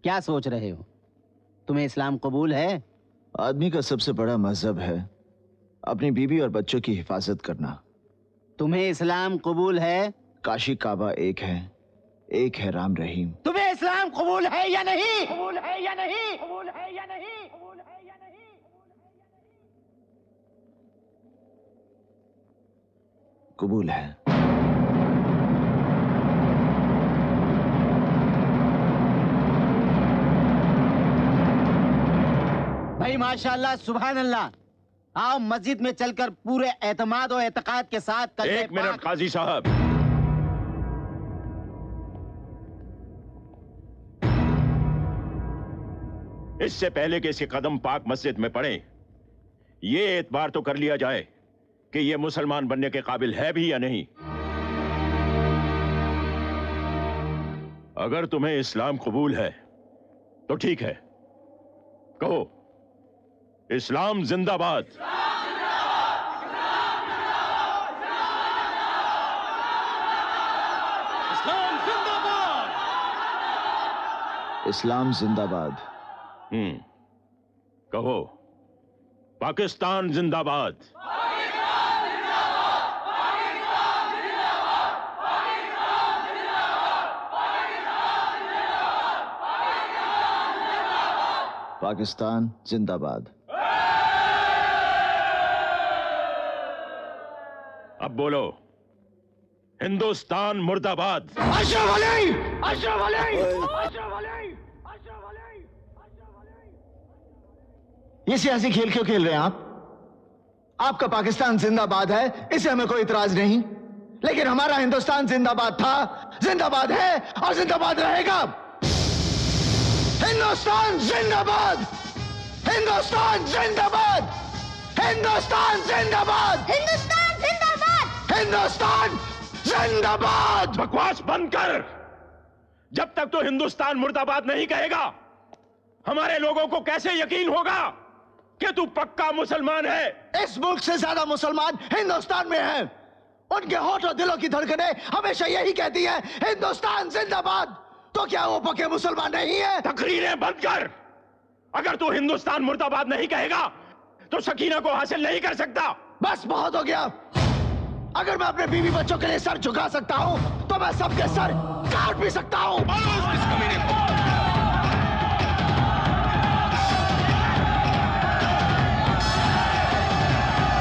क्या सोच रहे हो? तुम्हें इस्लाम कबूल है? आदमी का सबसे बड़ा मजहब है अपनी बीवी और बच्चों की हिफाजत करना। तुम्हें इस्लाम कबूल है? काशी काबा एक है राम रहीम। तुम्हें इस्लाम कबूल है या नहीं? कबूल है या नहीं? कबूल है या नहीं? कबूल है या नहीं? कबूल है। भाई माशाल्लाह, सुभान अल्लाह। आओ मस्जिद में चलकर पूरे एतमाद और एतकाद के साथ एक मिनट काजी साहब, इससे पहले कि इसके कदम पाक मस्जिद में पड़े, ये एतबार तो कर लिया जाए कि ये मुसलमान बनने के काबिल है भी या नहीं। अगर तुम्हें इस्लाम कबूल है तो ठीक है, कहो इस्लाम जिंदाबाद। इस्लाम जिंदाबाद। कहो पाकिस्तान जिंदाबाद। पाकिस्तान जिंदाबाद। अब बोलो हिंदुस्तान मुर्दाबाद। अशरफ अली! अशरफ अली! अशरफ अली! अशरफ अली! ये सियासी खेल क्यों खेल रहे हैं आप? आपका पाकिस्तान जिंदाबाद है, इसे हमें कोई इतराज नहीं, लेकिन हमारा हिंदुस्तान जिंदाबाद था, जिंदाबाद है और जिंदाबाद रहेगा। हिंदुस्तान जिंदाबाद! हिंदुस्तान जिंदाबाद! हिंदुस्तान जिंदाबाद! हिंदुस्तान जिंदाबाद! हिंदुस्तान जिंदाबाद! बकवास बंद कर। जब तक तो हिंदुस्तान मुर्दाबाद नहीं कहेगा, हमारे लोगों को कैसे यकीन होगा कि तू पक्का मुसलमान है? इस मुल्क से ज्यादा मुसलमान हिंदुस्तान में हैं। उनके होठ और दिलों की धड़कनें हमेशा यही कहती है, हिंदुस्तान जिंदाबाद। तो क्या वो पक्के मुसलमान नहीं है? तकरीरें बंद कर। अगर तू हिंदुस्तान मुर्दाबाद नहीं कहेगा तो सकीना को हासिल नहीं कर सकता। बस बहुत हो गया। अगर मैं अपने बीवी बच्चों के लिए सर झुका सकता हूं तो मैं सबके सर काट भी सकता हूं।